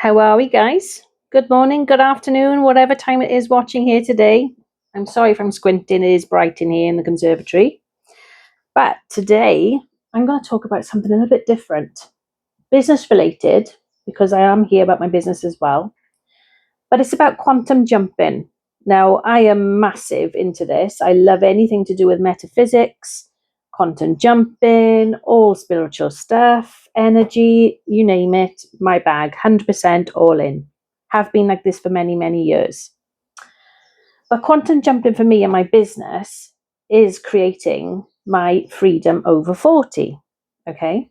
How are we, guys? Good morning, good afternoon, whatever time it is watching here today. I'm sorry if I'm squinting, it is bright in here in the conservatory. But today, I'm going to talk about something a little bit different. Business related, because I am here about my business as well. But it's about quantum jumping. Now, I am massive into this. I love anything to do with metaphysics, quantum jumping, all spiritual stuff, energy, you name it, my bag, 100% all in. Have been like this for many, many years. But quantum jumping for me and my business is creating my freedom over 40. Okay.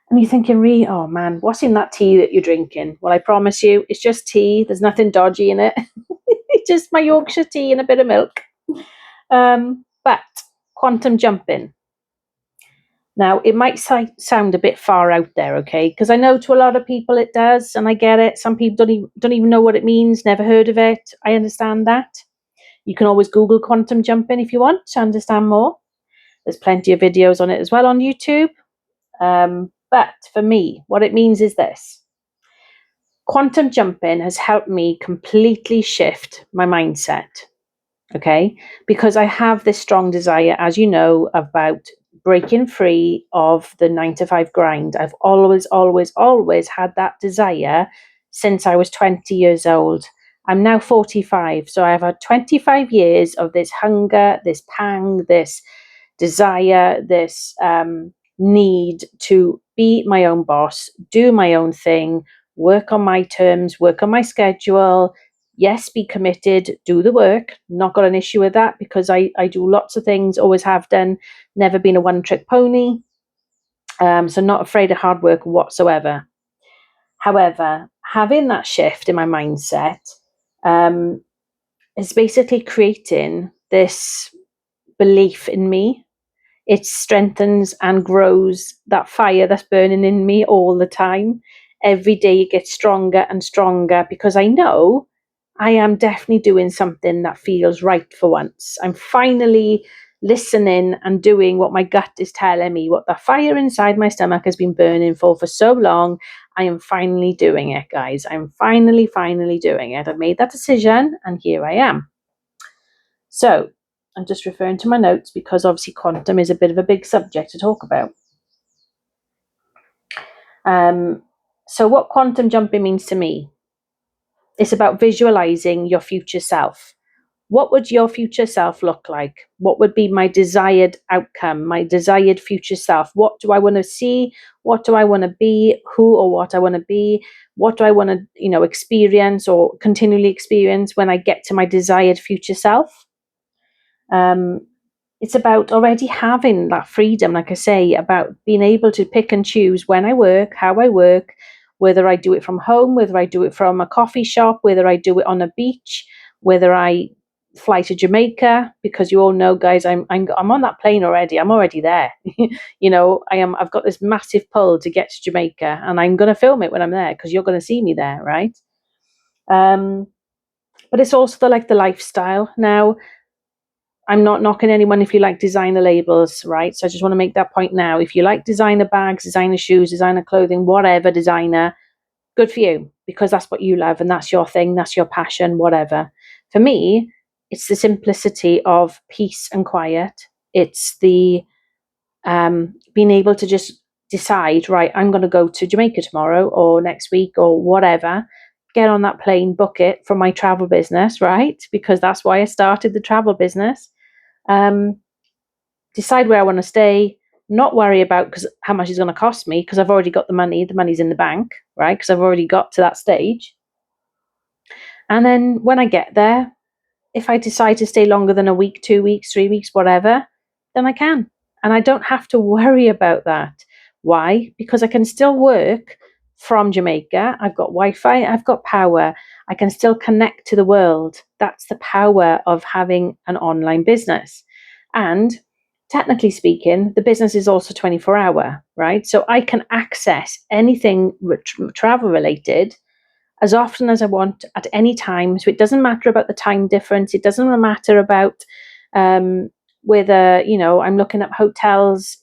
And you're thinking, oh man, what's in that tea that you're drinking? Well, I promise you, it's just tea. There's nothing dodgy in it. It's just my Yorkshire tea and a bit of milk. But quantum jumping. Now, it might sound a bit far out there, okay? Because I know to a lot of people it does, and I get it. Some people don't even know what it means, never heard of it. I understand that. You can always Google quantum jumping if you want to understand more. There's plenty of videos on it as well on YouTube. But for me, what it means is this. Quantum jumping has helped me completely shift my mindset, okay? Because I have this strong desire, as you know, about breaking free of the 9 to 5 grind. I've always had that desire since I was 20 years old. I'm now 45, so I've had 25 years of this hunger, this pang, this desire, this need to be my own boss, do my own thing, work on my terms, work on my schedule. Yes, be committed, do the work. Not got an issue with that because I do lots of things, always have done, never been a one-trick pony. So not afraid of hard work whatsoever. However, having that shift in my mindset is basically creating this belief in me. It strengthens and grows that fire that's burning in me all the time. Every day it gets stronger and stronger because I know I am definitely doing something that feels right for once. I'm finally listening and doing what my gut is telling me, what the fire inside my stomach has been burning for so long. I am finally doing it, guys. I'm finally doing it. I've made that decision and here I am. So I'm just referring to my notes because obviously quantum is a bit of a big subject to talk about. So what quantum jumping means to me, it's about visualizing your future self. What would your future self look like? What would be my desired outcome, my desired future self? What do I want to see? What do I want to be? Who or what I want to be? What do I want to, experience or continually experience when I get to my desired future self? It's about already having that freedom, like I say, about being able to pick and choose when I work, how I work, whether I do it from home, whether I do it from a coffee shop, whether I do it on a beach, whether I fly to Jamaica, because you all know, guys, I'm on that plane already. I'm already there. I've got this massive pull to get to Jamaica, and I'm going to film it when I'm there because you're going to see me there, right? But it's also the lifestyle. Now, I'm not knocking anyone if you like designer labels, right? So I just want to make that point now. If you like designer bags, designer shoes, designer clothing, whatever designer, good for you, because that's what you love and that's your thing, that's your passion, whatever. For me, it's the simplicity of peace and quiet. It's the being able to just decide, right, I'm going to go to Jamaica tomorrow or next week or whatever, get on that plane, book it from my travel business, right? Because that's why I started the travel business. Decide where I want to stay, not worry about how much it's going to cost me because I've already got the money's in the bank, right? Because I've already got to that stage. And then when I get there, if I decide to stay longer than a week, 2 weeks, 3 weeks, whatever, then I can. And I don't have to worry about that. Why? Because I can still work from Jamaica. I've got Wi-Fi, I've got power. I can still connect to the world. That's the power of having an online business. And technically speaking, the business is also 24-hour, right? So I can access anything travel related as often as I want at any time. So it doesn't matter about the time difference. It doesn't matter about whether, I'm looking at hotels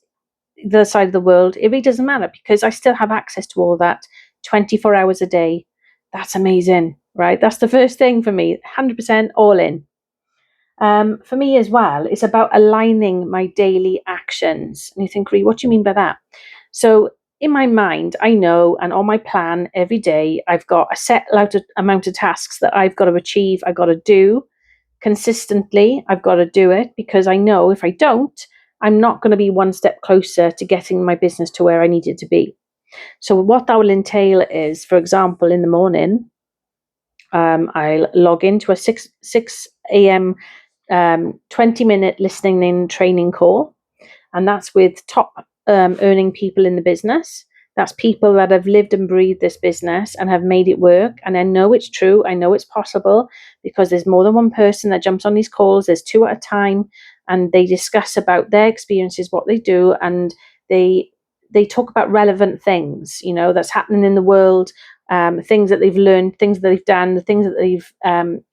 the other side of the world. It really doesn't matter because I still have access to all that 24 hours a day. That's amazing, right? That's the first thing for me, 100% all in. For me as well, it's about aligning my daily actions. And you think, Ree, what do you mean by that? So in my mind, I know, and on my plan every day, I've got a set amount of tasks that I've got to achieve, I've got to do consistently. I've got to do it because I know if I don't, I'm not going to be one step closer to getting my business to where I need it to be. So what that will entail is, for example, in the morning, I'll log into a 6 a.m. 20-minute listening in training call, and that's with top earning people in the business. That's people that have lived and breathed this business and have made it work. And I know it's true. I know it's possible because there's more than one person that jumps on these calls. There's two at a time, and they discuss about their experiences, what they do, and they talk about relevant things, that's happening in the world, things that they've learned, things that they've done, the things that they've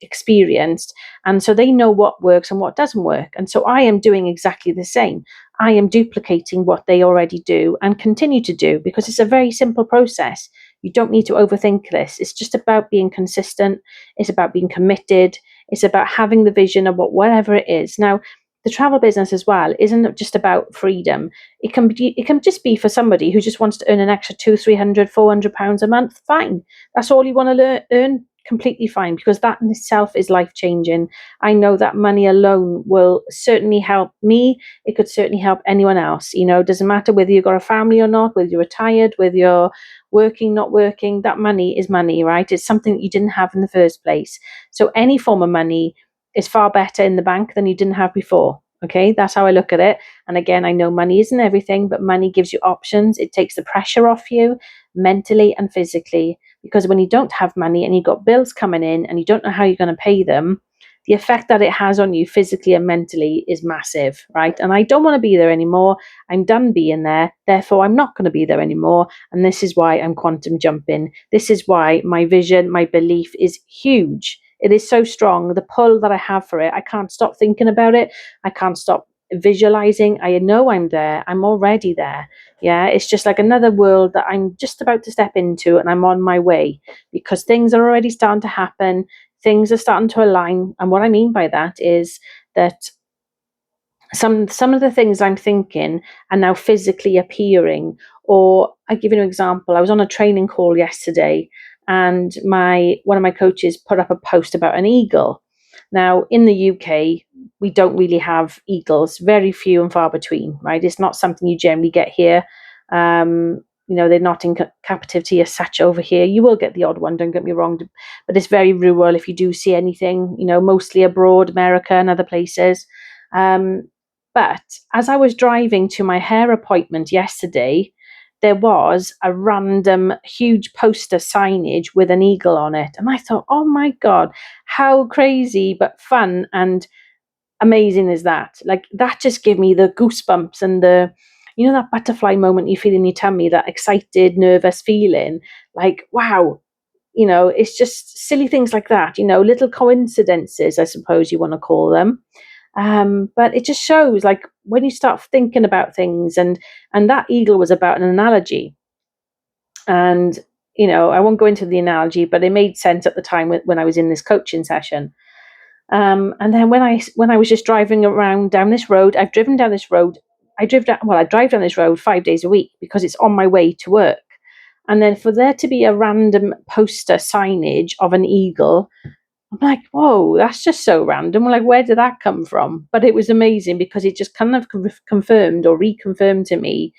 experienced. And so they know what works and what doesn't work. And so I am doing exactly the same. I am duplicating what they already do and continue to do because it's a very simple process. You don't need to overthink this. It's just about being consistent. It's about being committed. It's about having the vision of whatever it is. Now, the travel business as well isn't just about freedom. It can just be for somebody who just wants to earn an extra 200, 300, 400 pounds a month. Fine, that's all you want to earn. Completely fine, because that in itself is life changing. I know that money alone will certainly help me. It could certainly help anyone else. It doesn't matter whether you've got a family or not, whether you're retired, whether you're working, not working. That money is money, right? It's something that you didn't have in the first place. So any form of money is far better in the bank than you didn't have before. Okay, that's how I look at it. And again, I know money isn't everything, but money gives you options. It takes the pressure off you mentally and physically. Because when you don't have money and you've got bills coming in and you don't know how you're going to pay them, the effect that it has on you physically and mentally is massive, right? And I don't want to be there anymore. I'm done being there. Therefore, I'm not going to be there anymore. And this is why I'm quantum jumping. This is why my vision, my belief is huge. It is so strong. The pull that I have for it, I can't stop thinking about it. I can't stop visualizing. I know I'm there. I'm already there. Yeah, it's just like another world that I'm just about to step into, and I'm on my way because things are already starting to happen. Things are starting to align. And what I mean by that is that some of the things I'm thinking are now physically appearing. Or I give you an example. I was on a training call yesterday, and one of my coaches put up a post about an eagle. Now in the UK, we don't really have eagles, very few and far between, right? It's not something you generally get here. They're not in captivity as such over here. You will get the odd one, don't get me wrong, but it's very rural if you do see anything, mostly abroad, America and other places. But as I was driving to my hair appointment yesterday, there was a random huge poster signage with an eagle on it. And I thought, oh my God, how crazy, but fun and amazing is that? Like, that just gave me the goosebumps and that butterfly moment you feel in your tummy, that excited, nervous feeling. Like, wow, it's just silly things like that, little coincidences, I suppose you want to call them. But it just shows, like, when you start thinking about things, and that eagle was about an analogy. And, I won't go into the analogy, but it made sense at the time when I was in this coaching session. And then when I was just driving around down this road, I've driven down this road. I drive down this road 5 days a week because it's on my way to work. And then for there to be a random poster signage of an eagle, I'm like, whoa, that's just so random. Like, where did that come from? But it was amazing because it just kind of confirmed or reconfirmed to me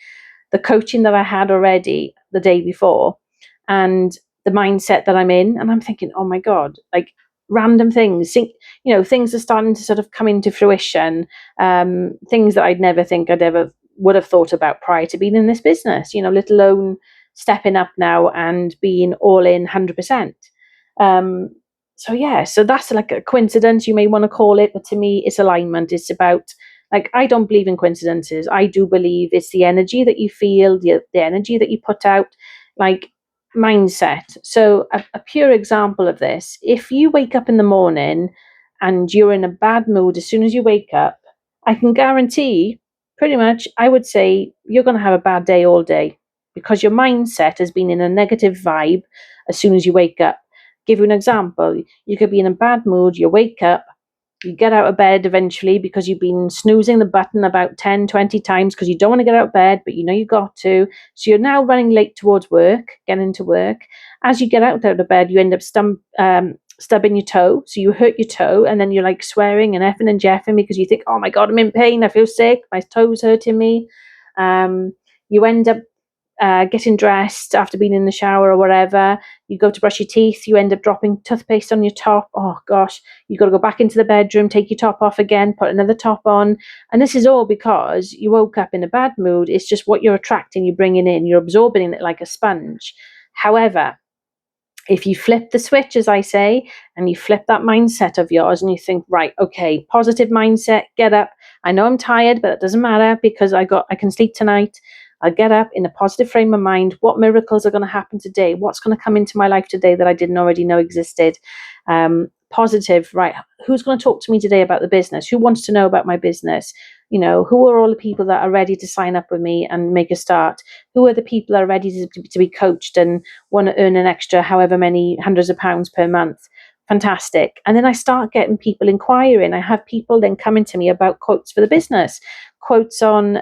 the coaching that I had already the day before and the mindset that I'm in. And I'm thinking, oh my God, like, random things, things are starting to sort of come into fruition. Things that I'd never think I'd ever would have thought about prior to being in this business, let alone stepping up now and being all in 100%. So that's like a coincidence, you may want to call it, but to me, it's alignment. It's about, like, I don't believe in coincidences. I do believe it's the energy that you feel, the energy that you put out, like mindset. So a pure example of this, if you wake up in the morning and you're in a bad mood as soon as you wake up, I can guarantee pretty much, I would say, you're going to have a bad day all day because your mindset has been in a negative vibe as soon as you wake up. Give you an example. You could be in a bad mood, you wake up, you get out of bed eventually because you've been snoozing the button about 10, 20 times because you don't want to get out of bed, but you know you got to. So you're now running late towards work, getting to work. As you get out of bed, you end up stubbing your toe. So you hurt your toe, and then you're like swearing and effing and jeffing because you think, oh my God, I'm in pain. I feel sick. My toe's hurting me. You end up getting dressed after being in the shower or whatever. You go to brush your teeth, you end up dropping toothpaste on your top. Oh gosh, you got to go back into the bedroom, take your top off again, put another top on. And this is all because you woke up in a bad mood. It's just what you're attracting, you're bringing in, you're absorbing it like a sponge. However, if you flip the switch, as I say, and you flip that mindset of yours and you think, right, okay, positive mindset, get up. I know I'm tired, but it doesn't matter because I can sleep tonight. I'll get up in a positive frame of mind. What miracles are going to happen today? What's going to come into my life today that I didn't already know existed? Positive, right? Who's going to talk to me today about the business? Who wants to know about my business? You know, who are all the people that are ready to sign up with me and make a start? Who are the people that are ready to be coached and want to earn an extra however many hundreds of pounds per month? Fantastic. And then I start getting people inquiring. I have people then coming to me about quotes for the business, quotes on,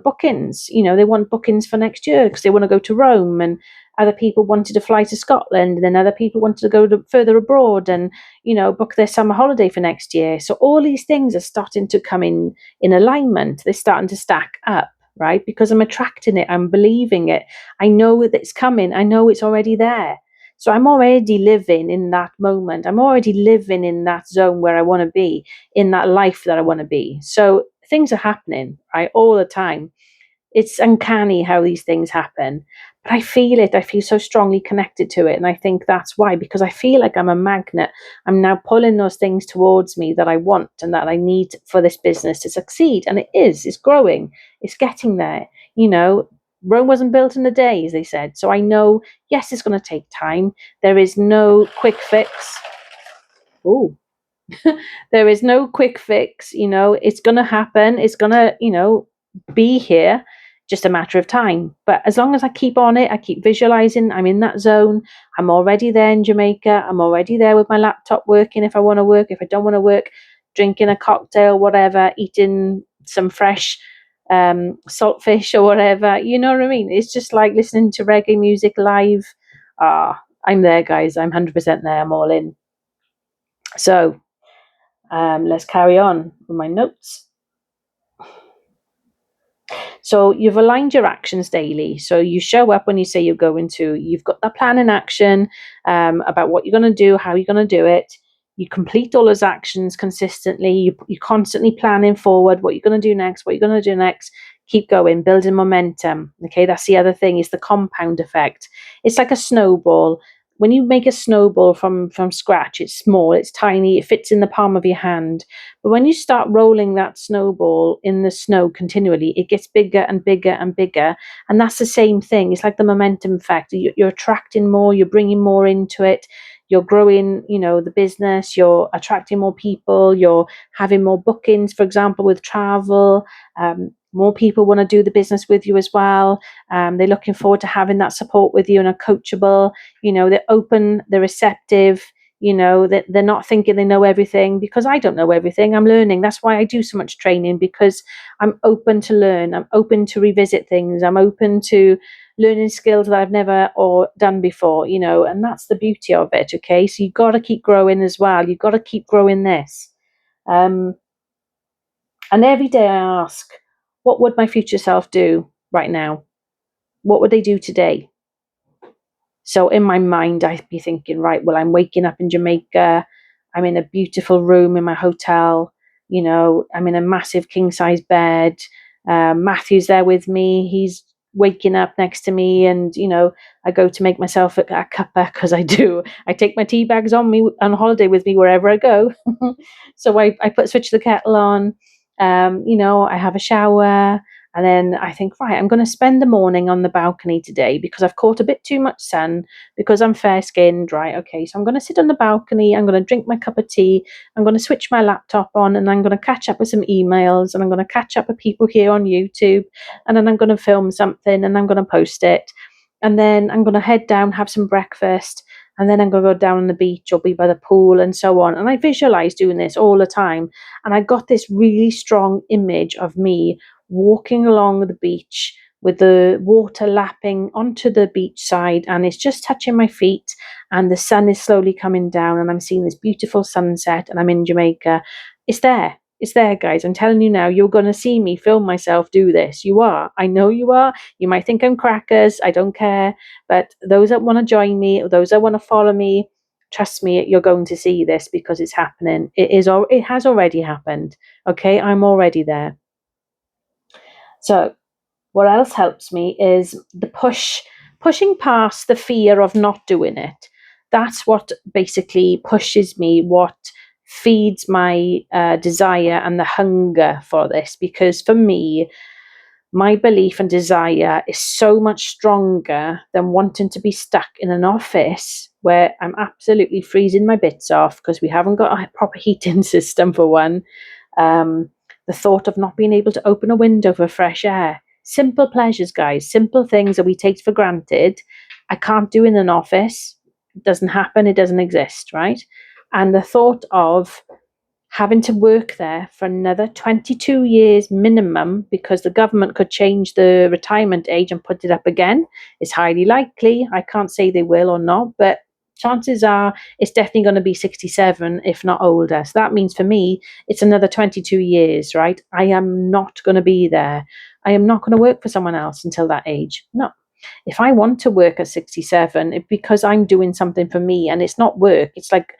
bookings. They want bookings for next year because they want to go to Rome, and other people wanted to fly to Scotland, and then other people wanted to go further abroad and, book their summer holiday for next year. So all these things are starting to come in alignment. They're starting to stack up, right? Because I'm attracting it. I'm believing it. I know that it's coming. I know it's already there. So I'm already living in that moment. I'm already living in that zone where I want to be, in that life that I want to be. So things are happening, right, all the time. It's uncanny how these things happen, but I feel it. I feel so strongly connected to it. And I think that's why, because I feel like I'm a magnet. I'm now pulling those things towards me that I want and that I need for this business to succeed. And it's growing, it's getting there. Rome wasn't built in a day, as they said. So I know, yes, it's going to take time. There is no quick fix. Oh, there is no quick fix. It's going to happen. It's going to, be here, just a matter of time. But as long as I keep on it, I keep visualizing, I'm in that zone. I'm already there in Jamaica. I'm already there with my laptop working if I want to work. If I don't want to work, drinking a cocktail, whatever, eating some fresh saltfish or whatever. You know what I mean? It's just like listening to reggae music live. I'm there, guys. I'm 100% there. I'm all in. So let's carry on with my notes. So you've aligned your actions daily. So you show up when you say you're going to. You've got that plan in action about what you're going to do, how you're going to do it. You complete all those actions consistently. You're constantly planning forward what you're going to do next, what you're going to do next. Keep going, building momentum. Okay, that's the other thing, is the compound effect. It's like a snowball. When you make a snowball from scratch, it's small, it's tiny, it fits in the palm of your hand. But when you start rolling that snowball in the snow continually, it gets bigger and bigger and bigger. And that's the same thing. It's like the momentum effect. You're attracting more, you're bringing more into it. You're growing, the business, you're attracting more people, you're having more bookings, for example, with travel. More people want to do the business with you as well. They're looking forward to having that support with you and are coachable. They're open, they're receptive. That they're not thinking they know everything, because I don't know everything. I'm learning. That's why I do so much training, because I'm open to learn. I'm open to revisit things. I'm open to learning skills that I've never or done before, and that's the beauty of it. Okay. So you've got to keep growing as well. You've got to keep growing this. And every day I ask, what would my future self do right now? What would they do today? So in my mind, I'd be thinking, right, well, I'm waking up in Jamaica. I'm in a beautiful room in my hotel. I'm in a massive king size bed. Matthew's there with me. He's waking up next to me, and I go to make myself a cuppa, because I do. I take my tea bags on me on holiday with me wherever I go. So I switch the kettle on. I have a shower. And then I think, right, I'm going to spend the morning on the balcony today because I've caught a bit too much sun, because I'm fair skinned, right? Okay, so I'm going to sit on the balcony. I'm going to drink my cup of tea. I'm going to switch my laptop on, and I'm going to catch up with some emails, and I'm going to catch up with people here on YouTube. And then I'm going to film something, and I'm going to post it. And then I'm going to head down, have some breakfast. and then I'm going to go down on the beach or be by the pool and so on. And I visualize doing this all the time. And I got this really strong image of me walking along the beach with the water lapping onto the beach side, and it's just touching my feet, and the sun is slowly coming down, and I'm seeing this beautiful sunset, and I'm in Jamaica. It's there. It's there, guys. I'm telling you now, you're going to see me film myself do this. You are. I know you are. You might think I'm crackers. I don't care. But those that want to join me, or those that want to follow me, trust me, you're going to see this because it's happening. It has already happened. Okay, I'm already there. So what else helps me is pushing past the fear of not doing it. That's what basically pushes me, what feeds my desire and the hunger for this. Because for me, my belief and desire is so much stronger than wanting to be stuck in an office where I'm absolutely freezing my bits off because we haven't got a proper heating system, for one. The thought of not being able to open a window for fresh air. Simple pleasures, guys, simple things that we take for granted. I can't do in an office. It doesn't happen, it doesn't exist, right? And the thought of having to work there for another 22 years minimum, because the government could change the retirement age and put it up again, is highly likely. I can't say they will or not, but chances are it's definitely going to be 67, if not older. So that means for me, it's another 22 years, right? I am not going to be there. I am not going to work for someone else until that age. No. If I want to work at 67, because I'm doing something for me, and it's not work. It's like,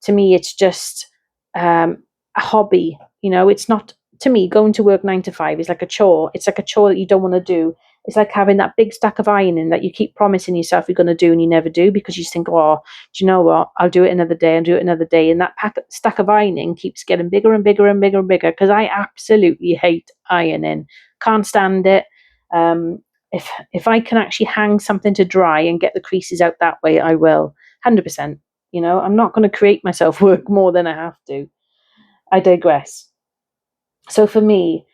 to me, it's just a hobby. It's not, to me, going to work 9 to 5 is like a chore. It's like a chore that you don't want to do. It's like having that big stack of ironing that you keep promising yourself you're going to do and you never do, because you think, oh, do you know what? I'll do it another day and do it another day. And that stack of ironing keeps getting bigger and bigger and bigger and bigger, because I absolutely hate ironing. Can't stand it. If I can actually hang something to dry and get the creases out that way, I will. 100%. I'm not going to create myself work more than I have to. I digress. So for me,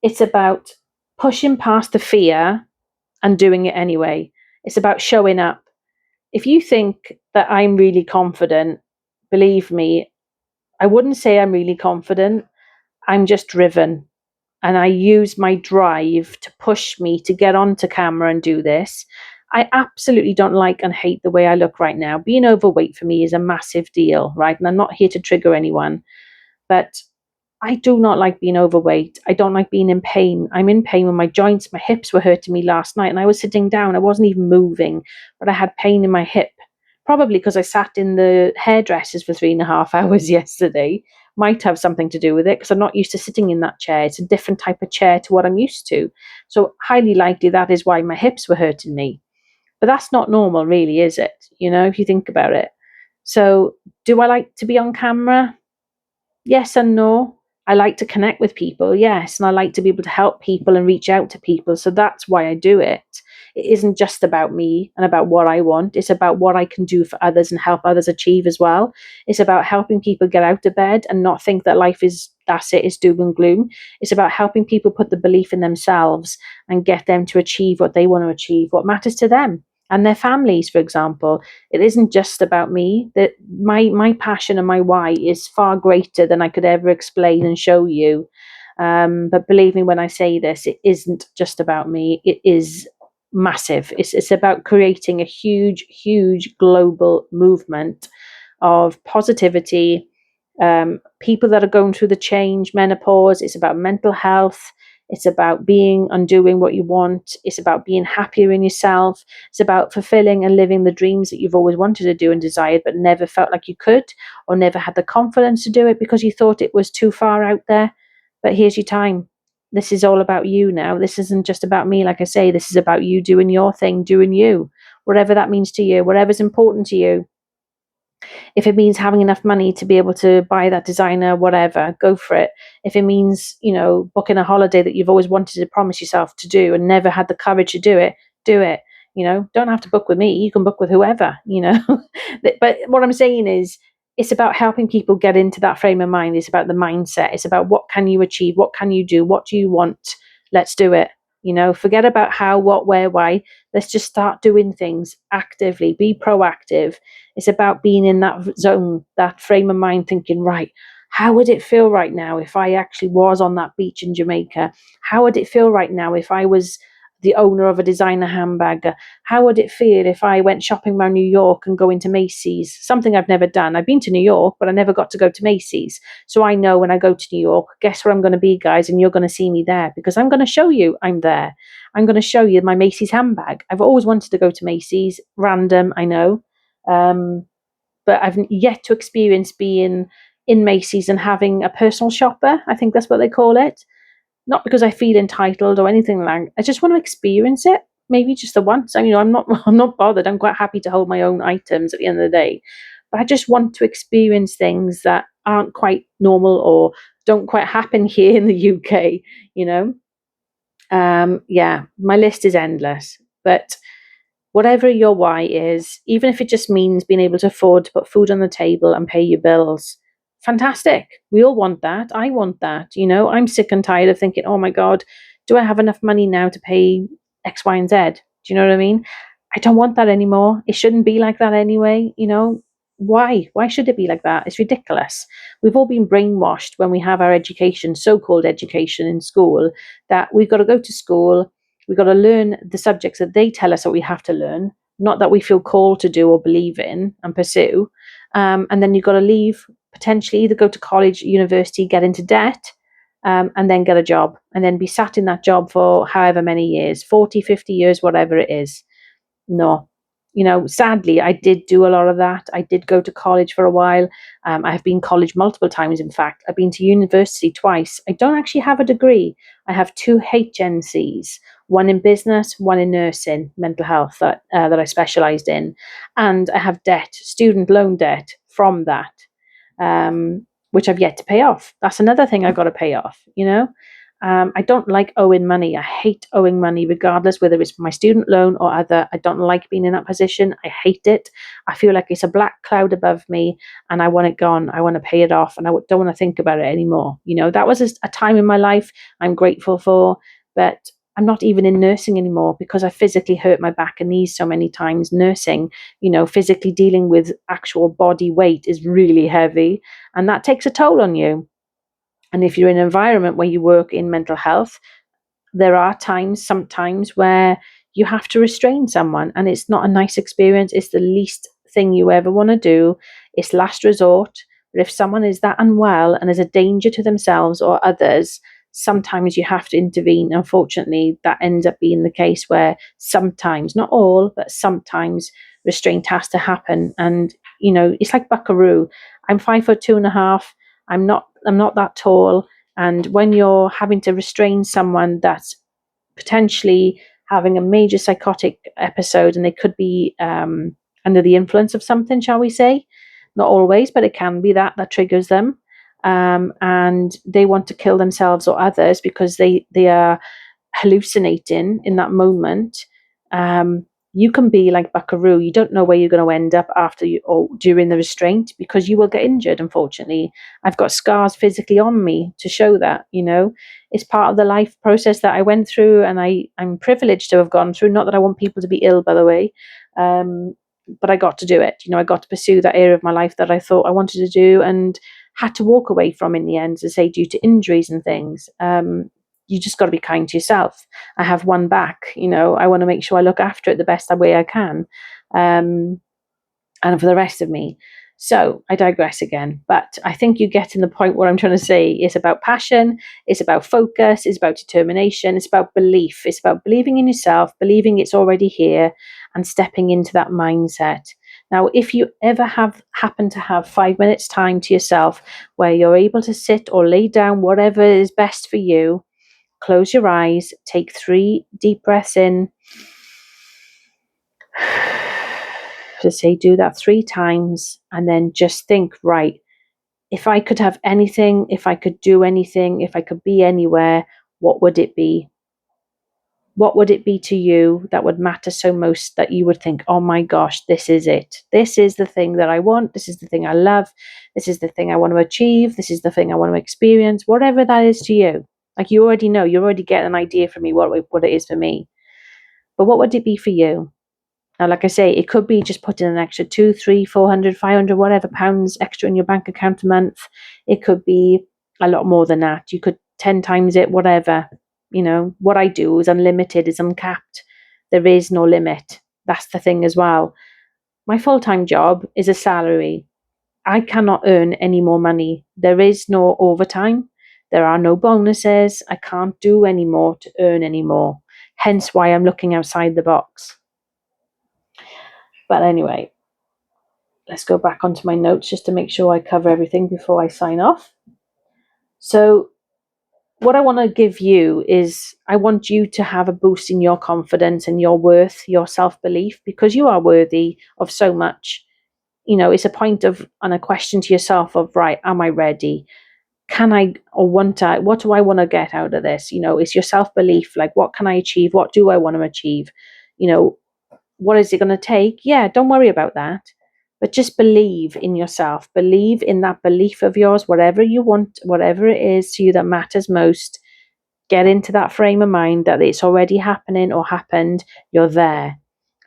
it's about pushing past the fear and doing it anyway. It's about showing up. If you think that I'm really confident, believe me, I wouldn't say I'm really confident. I'm just driven. And I use my drive to push me to get onto camera and do this. I absolutely don't like and hate the way I look right now. Being overweight for me is a massive deal, right? And I'm not here to trigger anyone, but I do not like being overweight. I don't like being in pain. I'm in pain with my joints. My hips were hurting me last night, and I was sitting down. I wasn't even moving, but I had pain in my hip. Probably because I sat in the hairdressers for 3.5 hours yesterday. Might have something to do with it, because I'm not used to sitting in that chair. It's a different type of chair to what I'm used to. So highly likely that is why my hips were hurting me. But that's not normal, really, is it? If you think about it. So do I like to be on camera? Yes and no. I like to connect with people, yes, and I like to be able to help people and reach out to people. So that's why I do it. It isn't just about me and about what I want. It's about what I can do for others and help others achieve as well. It's about helping people get out of bed and not think that life is, that's it, is doom and gloom. It's about helping people put the belief in themselves and get them to achieve what they want to achieve, what matters to them and their families, for example. It isn't just about me. That my passion and my why is far greater than I could ever explain and show you. But believe me when I say this, it isn't just about me. It is massive. It's about creating a huge global movement of positivity. People that are going through the change, menopause. It's about mental health. It's about being and doing what you want. It's about being happier in yourself. It's about fulfilling and living the dreams that you've always wanted to do and desired, but never felt like you could, or never had the confidence to do it because you thought it was too far out there. But here's your time. This is all about you now. This isn't just about me. Like I say, this is about you doing your thing, doing you, whatever that means to you, whatever's important to you. If it means having enough money to be able to buy that designer, whatever, go for it. If it means, booking a holiday that you've always wanted to promise yourself to do and never had the courage to do it, do it. Don't have to book with me. You can book with whoever, But what I'm saying is, it's about helping people get into that frame of mind. It's about the mindset. It's about what can you achieve? What can you do? What do you want? Let's do it. Forget about how, what, where, why. Let's just start doing things actively, be proactive. It's about being in that zone, that frame of mind, thinking, right, how would it feel right now if I actually was on that beach in Jamaica? How would it feel right now if I was the owner of a designer handbag? How would it feel if I went shopping around New York and go into Macy's? Something I've never done. I've been to New York, but I never got to go to Macy's. So I know when I go to New York, guess where I'm going to be, guys? And you're going to see me there because I'm going to show you I'm there. I'm going to show you my Macy's handbag. I've always wanted to go to Macy's. Random, I know. But I've yet to experience being in Macy's and having a personal shopper. I think that's what they call it. Not because I feel entitled or anything like. I just want to experience it. Maybe just the once. I'm not. I'm not bothered. I'm quite happy to hold my own items at the end of the day. But I just want to experience things that aren't quite normal or don't quite happen here in the UK. You know. Yeah, my list is endless. But whatever your why is, even if it just means being able to afford to put food on the table and pay your bills, fantastic. We all want that. I want that. I'm sick and tired of thinking, oh my God, do I have enough money now to pay X, Y, and Z? Do you know what I mean? I don't want that anymore. It shouldn't be like that anyway. Why? Why should it be like that? It's ridiculous. We've all been brainwashed when we have our education, so called education in school, that we've got to go to school, we've got to learn the subjects that they tell us that we have to learn, not that we feel called to do or believe in and pursue. And then you've got to leave, potentially either go to college, university, get into debt, and then get a job, and then be sat in that job for however many years, 40, 50 years, whatever it is. No. Sadly, I did do a lot of that. I did go to college for a while. I have been college multiple times, in fact. I've been to university twice. I don't actually have a degree. I have 2 HNCs, one in business, one in nursing, mental health, that I specialised in. And I have debt, student loan debt from that, which I've yet to pay off. That's another thing I've got to pay off. I don't like owing money. I hate owing money, regardless whether it's my student loan or other. I don't like being in that position. I hate it. I feel like it's a black cloud above me and I want it gone. I want to pay it off and I don't want to think about it anymore. That was a time in my life I'm grateful for, but I'm not even in nursing anymore because I physically hurt my back and knees so many times nursing. Physically dealing with actual body weight is really heavy and that takes a toll on you. And if you're in an environment where you work in mental health, there are sometimes where you have to restrain someone and it's not a nice experience. It's the least thing you ever want to do. It's last resort. But if someone is that unwell and is a danger to themselves or others, sometimes you have to intervene. Unfortunately, that ends up being the case where sometimes, not all, but sometimes restraint has to happen. And, it's like buckaroo. I'm 5'2.5". I'm not that tall. And when you're having to restrain someone that's potentially having a major psychotic episode and they could be under the influence of something, shall we say, not always, but it can be that triggers them. And they want to kill themselves or others because they are hallucinating in that moment. You can be like buckaroo. You don't know where you're going to end up after you or during the restraint because you will get injured. Unfortunately, I've got scars physically on me to show that. It's part of the life process that I went through, and I'm privileged to have gone through. Not that I want people to be ill, by the way, but I got to do it. I got to pursue that area of my life that I thought I wanted to do, and had to walk away from in the end, to say, due to injuries and things. You just got to be kind to yourself. I have one back, I want to make sure I look after it the best way I can. And for the rest of me. So I digress again, but I think you get in the point. What I'm trying to say is about passion. It's about focus. It's about determination. It's about belief. It's about believing in yourself, believing it's already here and stepping into that mindset. Now, if you ever happen to have 5 minutes time to yourself where you're able to sit or lay down, whatever is best for you, close your eyes, take 3 deep breaths in. Just say, do that 3 times, and then just think, right, if I could have anything, if I could do anything, if I could be anywhere, what would it be? What would it be to you that would matter so most, that you would think, oh my gosh, this is it. This is the thing that I want. This is the thing I love. This is the thing I want to achieve. This is the thing I want to experience, whatever that is to you. Like, you already know, you already get an idea from me what it is for me. But what would it be for you? Now, like I say, it could be just putting an extra 2, 3, 400, 500, whatever pounds extra in your bank account a month. It could be a lot more than that. You could 10 times it, whatever. What I do is unlimited, is uncapped. There is no limit. That's the thing as well. My full-time job is a salary. I cannot earn any more money. There is no overtime. There are no bonuses. I can't do any more to earn any more. Hence why I'm looking outside the box. But anyway, let's go back onto my notes just to make sure I cover everything before I sign off. So what I want to give you is, I want you to have a boost in your confidence and your worth, your self-belief, because you are worthy of so much. It's a point of, and a question to yourself of, right, am I ready? Can I, or want I, what do I want to get out of this? It's your self-belief. Like, what can I achieve? What do I want to achieve? What is it going to take? Yeah, don't worry about that. But just believe in yourself. Believe in that belief of yours, whatever you want, whatever it is to you that matters most. Get into that frame of mind that it's already happening or happened. You're there.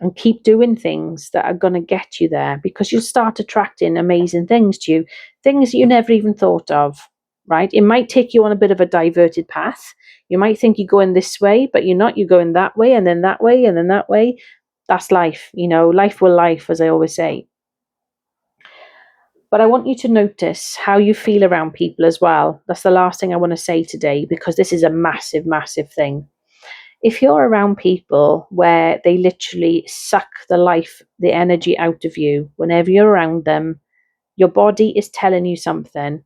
And keep doing things that are going to get you there, because you'll start attracting amazing things to you, things that you never even thought of, right? It might take you on a bit of a diverted path. You might think you're going this way, but you're not. You're going that way, and then that way, and then that way. That's life. Life will life, as I always say. But I want you to notice how you feel around people as well. That's the last thing I want to say today, because this is a massive, massive thing. If you're around people where they literally suck the energy out of you, whenever you're around them, your body is telling you something.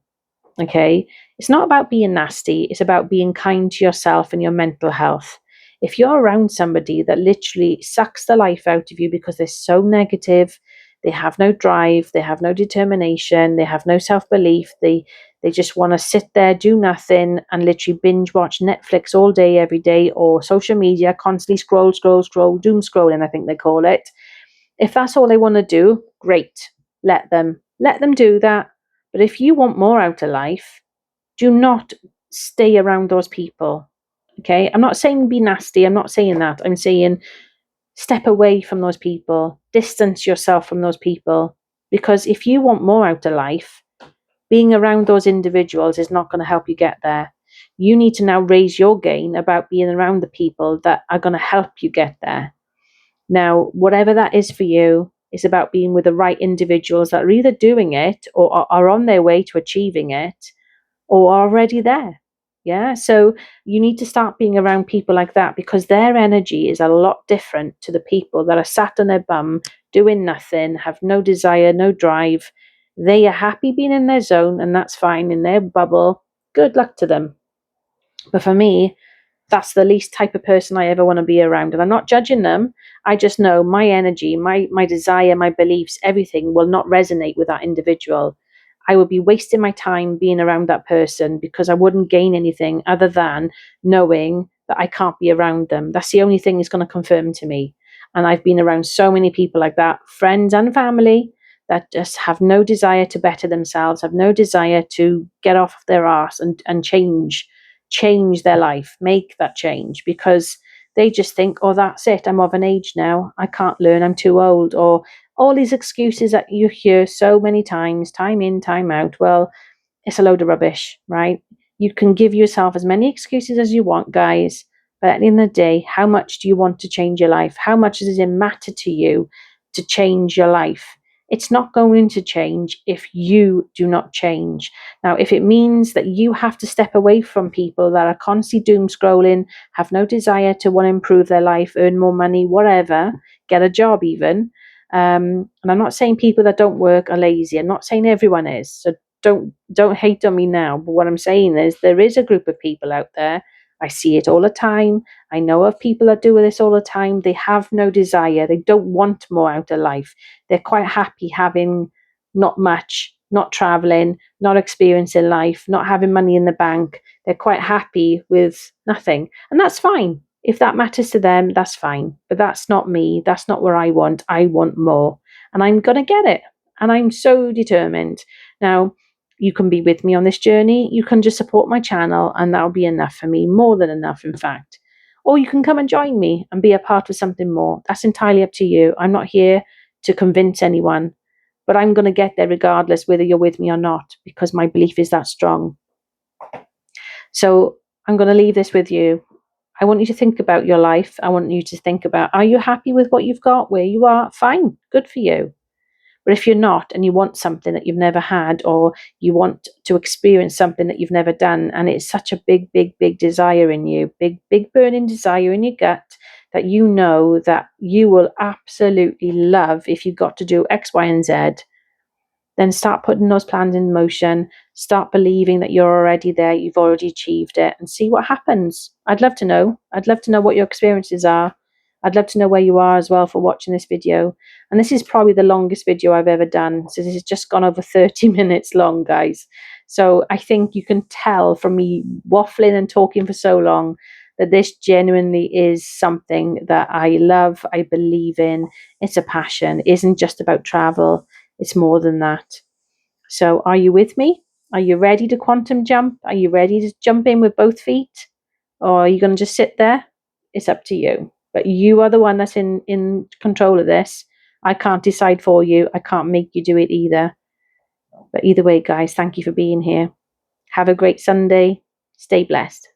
Okay. It's not about being nasty. It's about being kind to yourself and your mental health. If you're around somebody that literally sucks the life out of you because they're so negative, they have no drive, they have no determination, they have no self-belief, they just want to sit there, do nothing, and literally binge watch Netflix all day, every day, or social media, constantly scroll, scroll, scroll, doom scrolling, I think they call it. If that's all they want to do, great. Let them do that. But if you want more out of life, do not stay around those people. Okay? I'm not saying be nasty. I'm not saying that. I'm saying step away from those people. Distance yourself from those people. Because if you want more out of life, being around those individuals is not going to help you get there. You need to now raise your game about being around the people that are going to help you get there. Now, whatever that is for you, is about being with the right individuals that are either doing it or are on their way to achieving it or are already there. Yeah. So you need to start being around people like that, because their energy is a lot different to the people that are sat on their bum doing nothing, have no desire, no drive. They are happy being in their zone, and that's fine, in their bubble. Good luck to them. But for me, that's the least type of person I ever want to be around. And I'm not judging them. I just know my energy, my desire, my beliefs, everything will not resonate with that individual. I would be wasting my time being around that person, because I wouldn't gain anything other than knowing that I can't be around them. That's the only thing it's going to confirm to me. And I've been around so many people like that, friends and family, that just have no desire to better themselves, have no desire to get off their arse and change their life, make that change, because they just think, oh, that's it, I'm of an age now, I can't learn, I'm too old, or all these excuses that you hear so many times, time in, time out. Well, it's a load of rubbish, right? You can give yourself as many excuses as you want, guys, but at the end of the day, how much do you want to change your life? How much does it matter to you to change your life? It's not going to change if you do not change. Now, if it means that you have to step away from people that are constantly doom scrolling, have no desire to want to improve their life, earn more money, whatever, get a job even. And I'm not saying people that don't work are lazy. I'm not saying everyone is. So don't hate on me now. But what I'm saying is, there is a group of people out there. I see it all the time. I know of people that do this all the time. They have no desire. They don't want more out of life. They're quite happy having not much, not traveling, not experiencing life, not having money in the bank. They're quite happy with nothing. And that's fine. If that matters to them, that's fine. But that's not me. That's not where I want. I want more. And I'm going to get it. And I'm so determined. Now, you can be with me on this journey. You can just support my channel, and that'll be enough for me, more than enough, in fact. Or you can come and join me and be a part of something more. That's entirely up to you. I'm not here to convince anyone, but I'm going to get there regardless whether you're with me or not, because my belief is that strong. So I'm going to leave this with you. I want you to think about your life. I want you to think about, are you happy with what you've got, where you are? Fine, good for you. But if you're not, and you want something that you've never had, or you want to experience something that you've never done, and it's such a big, big, big desire in you, big, big burning desire in your gut, that you know that you will absolutely love if you got to do X, Y, and Z, then start putting those plans in motion. Start believing that you're already there, you've already achieved it, and see what happens. I'd love to know. I'd love to know what your experiences are. I'd love to know where you are as well for watching this video. And this is probably the longest video I've ever done. So this has just gone over 30 minutes long, guys. So I think you can tell from me waffling and talking for so long that this genuinely is something that I love, I believe in. It's a passion. It isn't just about travel. It's more than that. So are you with me? Are you ready to quantum jump? Are you ready to jump in with both feet? Or are you going to just sit there? It's up to you. But you are the one that's in control of this. I can't decide for you. I can't make you do it either. But either way, guys, thank you for being here. Have a great Sunday. Stay blessed.